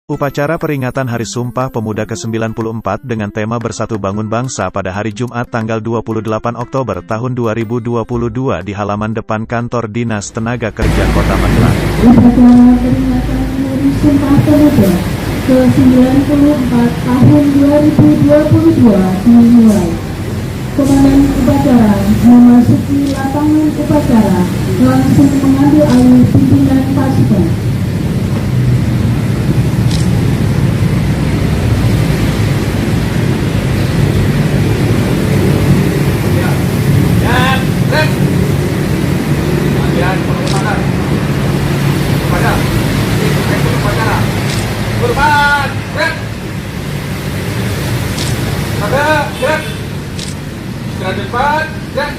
Upacara peringatan Hari Sumpah Pemuda ke-94 dengan tema Bersatu Bangun Bangsa pada hari Jumat tanggal 28 Oktober tahun 2022 di halaman depan kantor Dinas Tenaga Kerja Kota Magelang. Upacara peringatan Hari Sumpah Pemuda ke-94 tahun 2022 dimulai. Komandan upacara memasuki lapangan upacara langsung mengambil alih pimpinan pasukan. Korban, gerak. Ada, gerak. Gerak depan, gerak.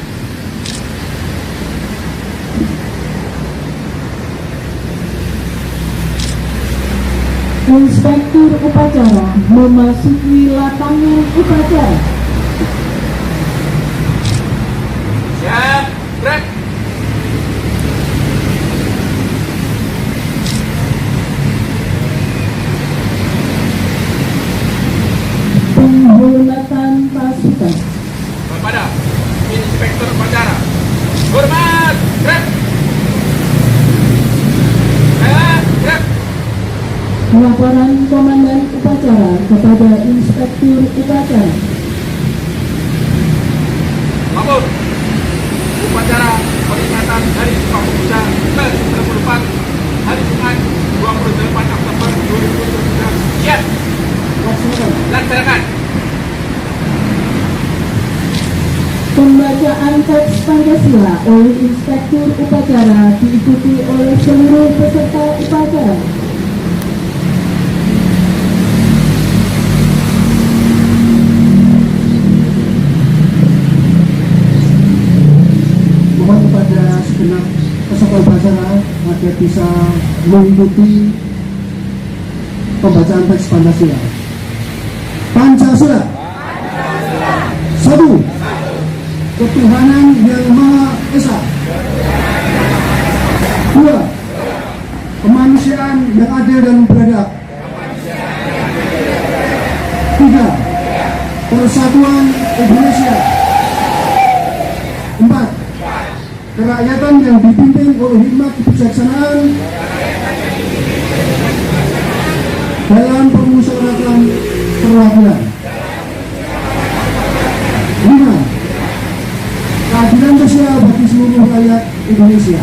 Inspektur upacara memasuki lapangan upacara. Siap, gerak. Penghormatan pasukan. Kepada Inspektur Upacara. Hormat, gerak. Gerak. Laporan Komandan upacara kepada Inspektur upacara. Maklum, upacara peringatan Hari Sumpah Pemuda ke-94 hari Jumat 28 Oktober 2023. Siap. Laksanakan. Pembacaan teks Pancasila oleh Inspektur upacara diikuti oleh seluruh peserta upacara. Mohon kepada segenap peserta upacara agar bisa mengikuti pembacaan teks Pancasila. Pancasila. Satu. Ketuhanan yang Maha Esa. Dua. Kemanusiaan yang adil dan beradab. Tiga. Persatuan Indonesia. Empat. Kerakyatan yang dipimpin oleh hikmat kebijaksanaan dalam permusyawaratan perwakilan. 5. Keadilan sosial bagi seluruh rakyat Indonesia.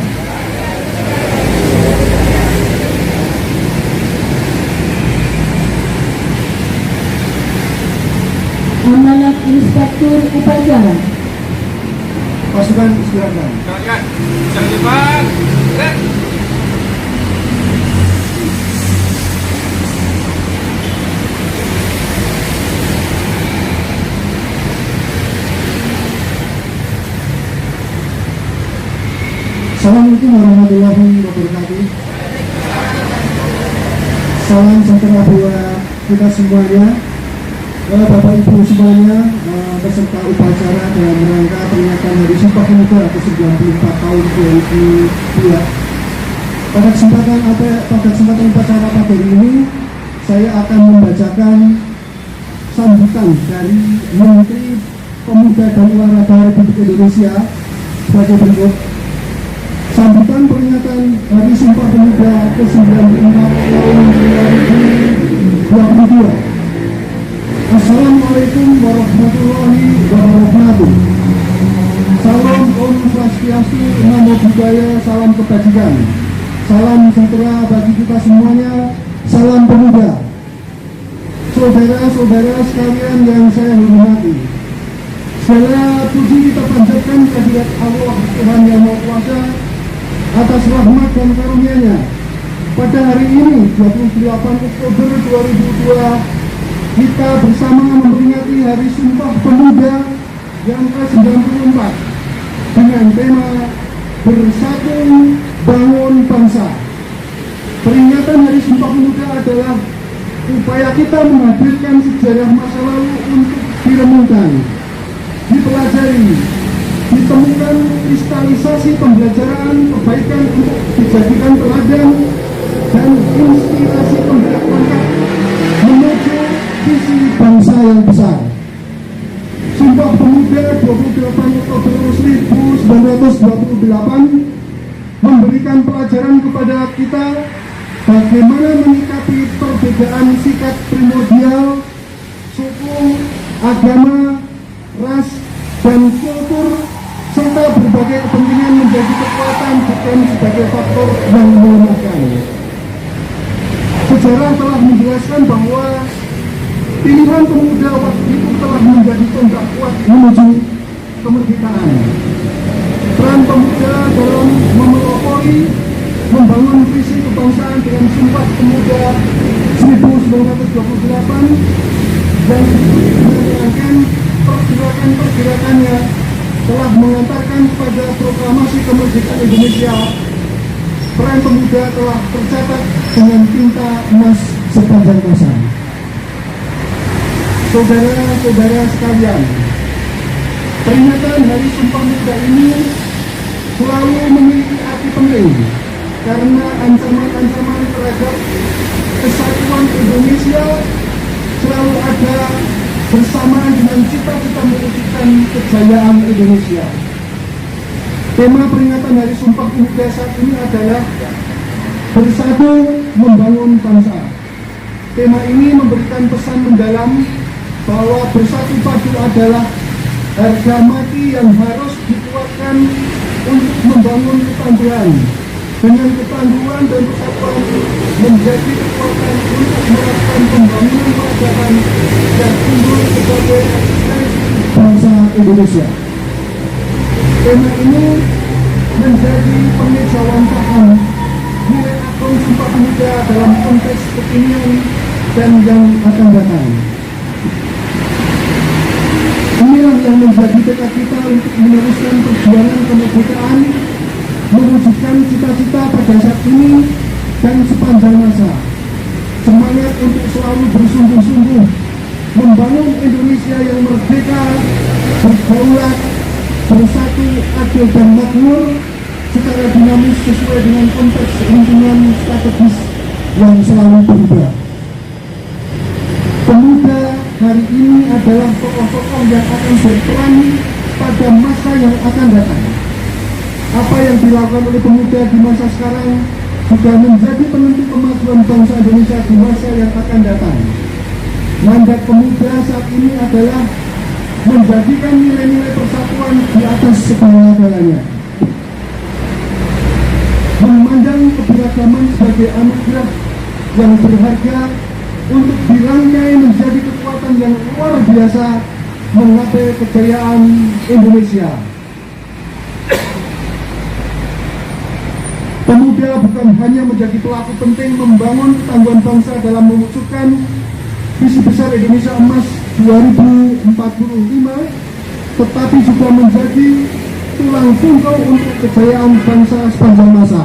Amanat Inspektur upacara. Pasukan istirahatkan. Jalankan. Jalan depan, gerak. Assalamualaikum warahmatullahi wabarakatuh. Salam sejahtera buat kita semuanya, Bapak Ibu semuanya, peserta upacara dalam rangka peringatan Hari Sumpah Pemuda ke-94 tahun 2002. Pada kesempatan upacara pada hari ini, saya akan membacakan sambutan dari Menteri Pemuda dan Olahraga Republik Indonesia sebagai berikut. Sambutan peringatan Hari Sumpah Pemuda ke-94 tahun 2022. Assalamualaikum warahmatullahi wabarakatuh. Salam Om Swastiastu, Namo Buddhaya, salam kebajikan. Salam sejahtera bagi kita semuanya. Salam pemuda. Saudara-saudara sekalian yang saya hormati, segala puji kita panjatkan kehadirat Allah Tuhan Yang Maha Kuasa atas rahmat dan karunia-Nya. Pada hari ini 28 Oktober 2002, kita bersama memperingati Hari Sumpah Pemuda yang ke-94 dengan tema Bersatu Bangun Bangsa. Peringatan Hari Sumpah Pemuda adalah upaya kita menghadirkan sejarah masa lalu untuk direnungkan, dipelajari, ditemukan kristalisasi pembelajaran kebaikan untuk dijadikan teladan dan inspirasi penggerak langkah memberikan pelajaran kepada kita bagaimana menyikapi perbedaan sikap primordial, suku, agama, ras, dan kultur, serta berbagai kepentingan menjadi kekuatan bukan sebagai faktor yang melemahkan. Sejarah telah menjelaskan bahwa pilihan pemuda waktu itu telah menjadi tonggak kuat menuju kemerdekaan. Peran pemuda dalam memelopori membangun visi kebangsaan dengan Sumpah Pemuda 1928 dan menjalankan pergerakan-pergerakannya telah mengantarkan kepada proklamasi kemerdekaan Indonesia. Peran pemuda telah tercatat dengan tinta emas sepanjang masa. Saudara-saudara sekalian, peringatan Hari Sumpah Pemuda ini selalu memiliki arti penting karena ancaman-ancaman terhadap kesatuan Indonesia selalu ada bersamaan dengan cita-cita mewujudkan kejayaan Indonesia. Tema peringatan Hari Sumpah Pemuda saat ini adalah bersatu membangun bangsa. Tema ini memberikan pesan mendalam bahwa bersatu padu adalah harga mati yang harus dikuatkan untuk membangun ketangguhan. Dengan ketangguhan dan persatuan menjadi kekuatan untuk melakukan pembangunan peradaban yang timbul sebagai eksistensi bangsa Indonesia. Tema ini menjadi pengejauhan paham nilai agung Sumpah Pemuda dalam konteks kekinian dan yang akan datang. Inilah yang menjadi tekad kita untuk meneruskan perjuangan kemerdekaan, mewujudkan cita-cita pada saat ini dan sepanjang masa. Semangat untuk selalu bersungguh-sungguh membangun Indonesia yang merdeka, berdaulat, bersatu, adil dan makmur secara dinamis sesuai dengan konteks lingkungan strategis yang selalu berubah. Pemuda hari ini adalah tokoh-tokoh yang akan berperan pada masa yang akan datang. Apa yang dilakukan oleh pemuda di masa sekarang sudah menjadi penentu kemajuan bangsa Indonesia di masa yang akan datang. Mandat pemuda saat ini adalah menjadikan nilai-nilai persatuan di atas segala-galanya. Memandang keberagaman sebagai anugerah yang berharga untuk dirangkai menjadi kekuatan yang luar biasa menggapai kejayaan Indonesia. Pemuda bukan hanya menjadi pelaku penting membangun ketangguhan bangsa dalam mewujudkan visi besar Indonesia Emas 2045, tetapi juga menjadi tulang punggung untuk kejayaan bangsa sepanjang masa.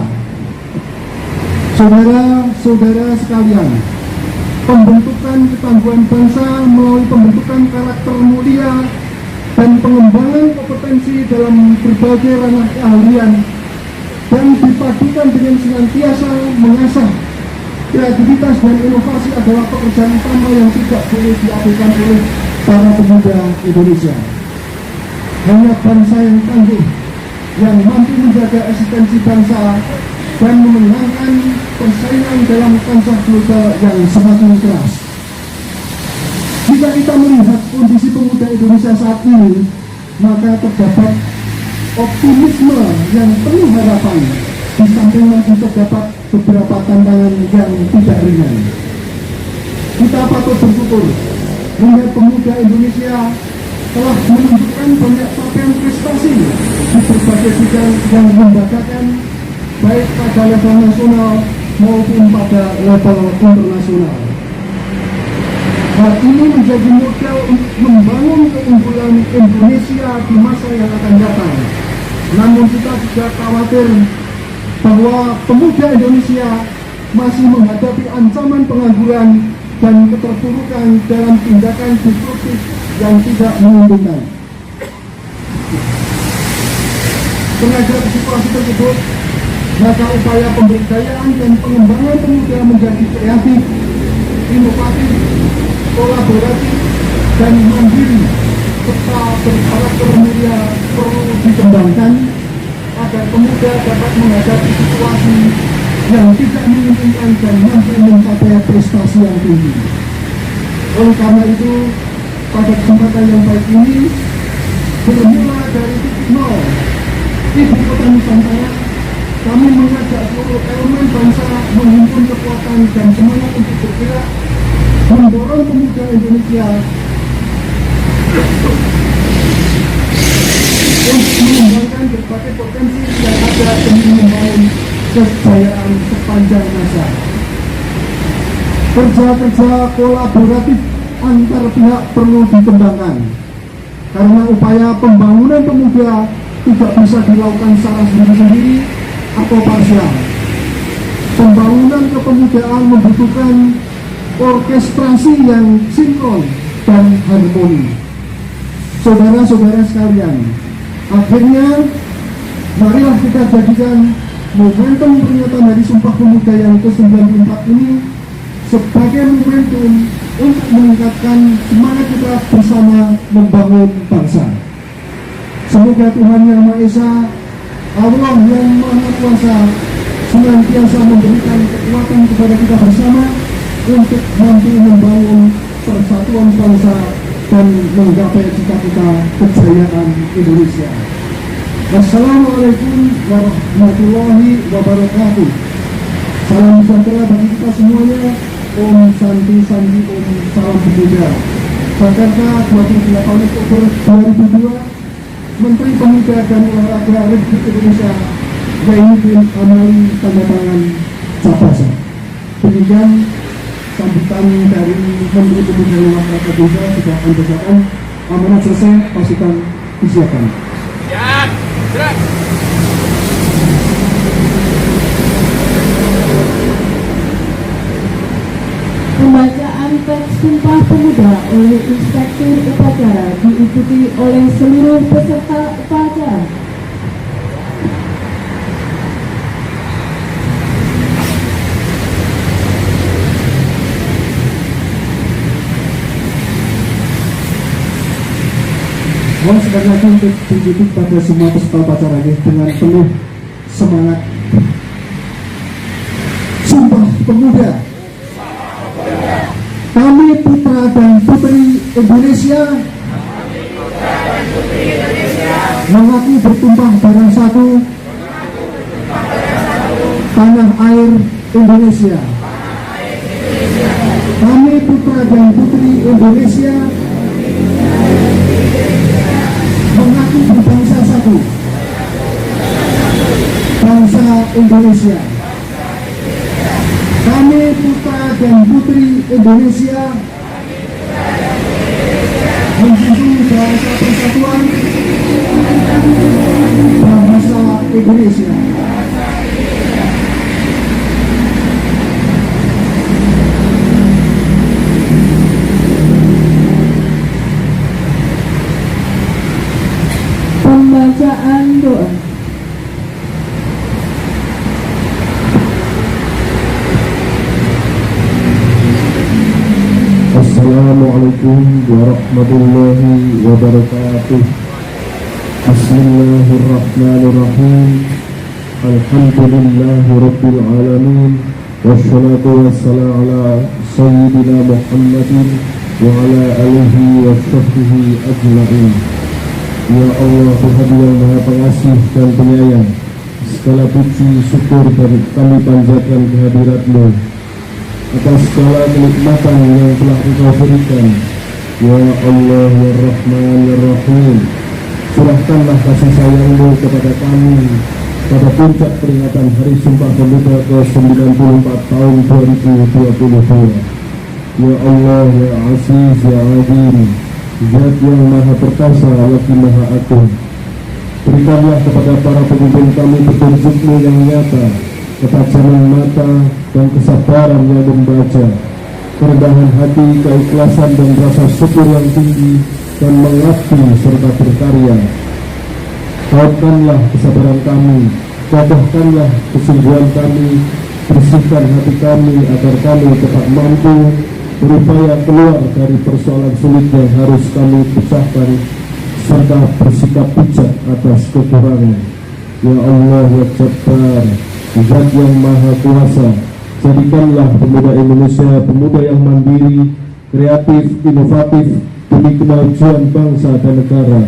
Saudara-saudara sekalian, pembentukan ketangguhan bangsa melalui pembentukan karakter mulia dan pengembangan kompetensi dalam berbagai ranah keahlian dan dipadukan dengan senantiasa mengasah kreativitas dan inovasi adalah pekerjaan utama yang tidak boleh diabaikan oleh para pemuda Indonesia. Hanya bangsa yang tangguh, yang mampu menjaga eksistensi bangsa dan memenangkan persaingan dalam kancah global yang semakin keras. Jika kita melihat kondisi pemuda Indonesia saat ini, maka terdapat optimisme yang penuh harapan, di samping masih terdapat beberapa tantangan yang tidak ringan. Kita patut bersyukur melihat pemuda Indonesia telah menunjukkan banyak capaian prestasi di berbagai bidang yang membanggakan, baik pada level nasional maupun pada level internasional. Hal ini menjadi modal untuk membangun keunggulan Indonesia di masa yang akan datang. Namun kita juga khawatir bahwa pemuda Indonesia masih menghadapi ancaman pengangguran dan keterpurukan dalam tindakan destruktif yang tidak menguntungkan. Menghadapi situasi tersebut, maka upaya pemberdayaan dan pengembangan pemuda menjadi kreatif, inovatif, kolaboratif, dan mandiri serta berkarakter mulia perlu dikembangkan agar pemuda dapat menghadapi situasi yang tidak menguntungkan dan mampu mencapai prestasi yang tinggi. Oleh karena itu, pada kesempatan yang baik ini, bermula dari titik nol, Ibu Kota Nusantara, kami mengajak seluruh elemen bangsa menghimpun kekuatan dan semangat untuk bergerak, mendorong pemuda Indonesia untuk mengembangkan berbagai potensi yang ada demi membangun kejayaan sepanjang masa. Kerja-kerja kolaboratif antar pihak perlu dikembangkan, karena upaya pembangunan pemuda tidak bisa dilakukan secara sendiri-sendiri atau parsial. Pembangunan kepemudaan membutuhkan orkestrasi yang sinkron dan harmoni. Saudara-saudara sekalian, akhirnya marilah kita jadikan momentum peringatan Hari Sumpah Pemuda yang ke-94 ini sebagai momentum untuk meningkatkan semangat kita bersama membangun bangsa. Semoga Tuhan Yang Maha Esa, Allah yang Maha Kuasa, senantiasa memberikan kekuatan kepada kita bersama untuk mampu membangun persatuan bangsa dan menggapai cita-cita kejayaan Indonesia. Wassalamualaikum warahmatullahi wabarakatuh. Salam sejahtera bagi kita semuanya. Om Santi Santi Om Salam Pemuda. Jakarta, 28 Oktober 2002. Menteri Pemuda dan Olahraga Republik Indonesia Zainuddin Amali, tanda tangan Capasa. Demikian sambutan dari Menteri Pemuda dan Olahraga Indonesia. Sudah akan berjalan. Amanat selesai, pasukan disiapkan. Ya, gerak. Pembacaan teks Sumpah Pemuda oleh Inspektur Upacara diikuti oleh seluruh peserta upacara. Mohon sekali lagi untuk diikuti pada semua peserta upacara ini dengan penuh semangat. Sumpah Pemuda. Kami putra dan putri Indonesia mengaku bertumpah darah satu tanah air Indonesia. Kami putra dan putri Indonesia mengaku berbangsa satu, bangsa Indonesia. Kami putra dan putri Indonesia menjunjung bahasa persatuan bangsa Indonesia. Pembacaan doa. Assalamualaikum warahmatullahi wabarakatuh. Bismillahirrahmanirrahim. Alhamdulillahi rabbil alamin. Wassalatu wassalamu ala sayyidina Muhammadin wa ala alihi wa sahbihi ajma'in. Ya Allah, Tuhan yang Maha Pengasih dan Penyayang, segala puji syukur dan kami panjatkan kehadirat-Mu atas segala kenikmatan yang telah Engkau berikan. Ya Allah, ya Rahman, ya Rahim, curahkanlah kasih sayang-Mu kepada kami pada puncak peringatan Hari Sumpah Pemuda ke-94 tahun 2022. Ya Allah, ya Aziz, ya Adim, Zat yang Maha Perkasa lagi Maha Agung, berikanlah kepada para pemimpin kami petunjuk-Mu yang nyata, ketajaman mata dan kesabaran yang membaca, kerendahan hati, keikhlasan dan rasa syukur yang tinggi, dan mengabdi serta berkarya. Kuatkanlah kesabaran kami, kokohkanlah kesungguhan kami, bersihkan hati kami agar kami tetap mampu berupaya keluar dari persoalan sulit yang harus kami pecahkan serta bersikap bijak atas kekurangan. Ya Allah ya Jabbar, Zat yang Maha Kuasa, jadikanlah pemuda Indonesia pemuda yang mandiri, kreatif, inovatif demi kemajuan bangsa dan negara,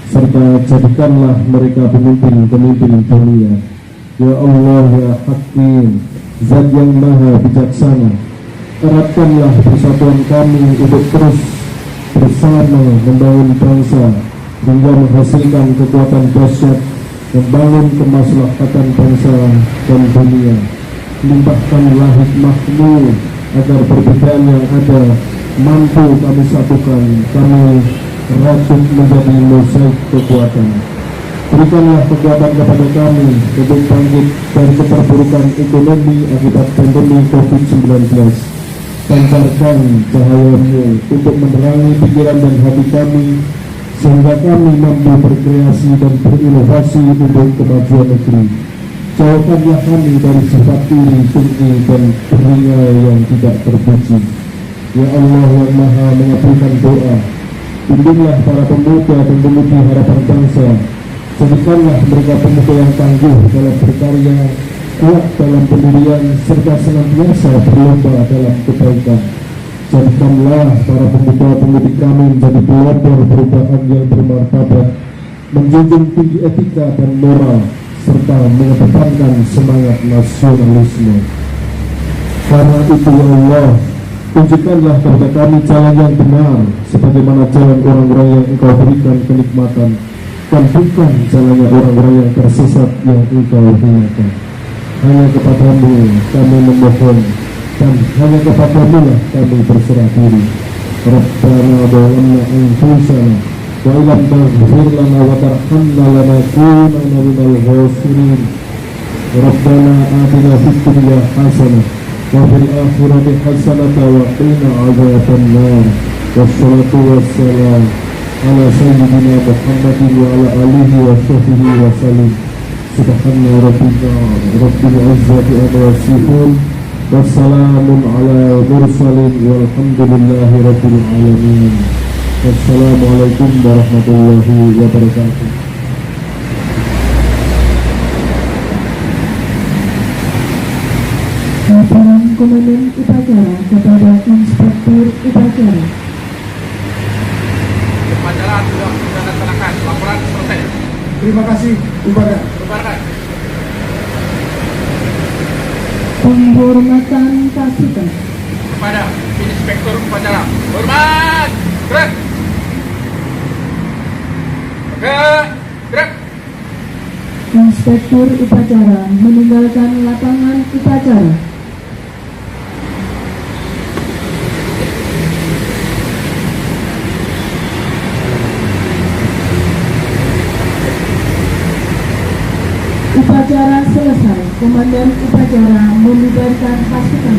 serta jadikanlah mereka pemimpin-pemimpin dunia. Ya Allah ya Hakim, Zat yang Maha Bijaksana, eratkanlah persatuan kami untuk terus bersama membangun bangsa hingga menghasilkan kekuatan dahsyat, membangun kemaslahatan bangsa dan dunia. Limpahkanlah hikmah-Mu agar perbedaan yang ada mampu kami satukan, kami rajut menjadi mosaik kekuatan. Berikanlah kekuatan kepada kami untuk bangkit dari keterpurukan ekonomi akibat pandemi COVID-19. Pancarkan cahaya-Mu untuk menerangi pikiran dan hati kami, sehingga kami mampu berkreasi dan berinovasi untuk kemajuan negeri. Jauhkanlah kami dari sifat iri, dengki, dan beringai yang tidak terpuji. Ya Allah yang Maha mengabulkan doa, bimbinglah para pemuda dan pemudi harapan bangsa. Jadikanlah mereka pemuda yang tangguh dalam berkarya, kuat dalam pendirian, serta senantiasa berlomba dalam kebaikan. Jadikanlah para pemuda-pemudi kami menjadi pelopor perubahan yang bermartabat, menjunjung tinggi etika dan moral, serta mengedepankan semangat nasionalisme. Karena itu ya Allah, tunjukkanlah kepada kami jalan yang benar, sebagaimana jalan orang-orang yang Engkau berikan kenikmatan, dan bukan jalannya orang-orang yang tersesat yang Engkau hinakan. Hanya kepada-Mu kami memohon, dan hanya kepada-Mu lah kami berserah diri. Rabbana zalamna anfusana wa illam taghfir lana wa tarhamna lanakunanna minal khasirin. Rabbana atina fid dunya hasanah wa fil akhirati hasanah wa qina adzabannar. Wassalatu wassalam ala sayyidina Muhammadin wa ala alihi wa sahbihi wa sallim. Subhana rabbika rabbil izzati amma yasifun, wassalamun ala mursalin, walhamdulillahi rabbil alamin. Wassalamualaikum warahmatullahi wabarakatuh. Laporan Komandan Upacara kepada Inspektur Upacara. Upacara sudah dilaksanakan. Laporan selesai. Terima kasih, Upacara. Bubarkan. Penghormatan pasukan. Kepada Inspektur Upacara. Hormat. Gerak. Gerak. Inspektur Upacara meninggalkan lapangan upacara. Upacara selesai. Komandan Upacara membubarkan pasukan.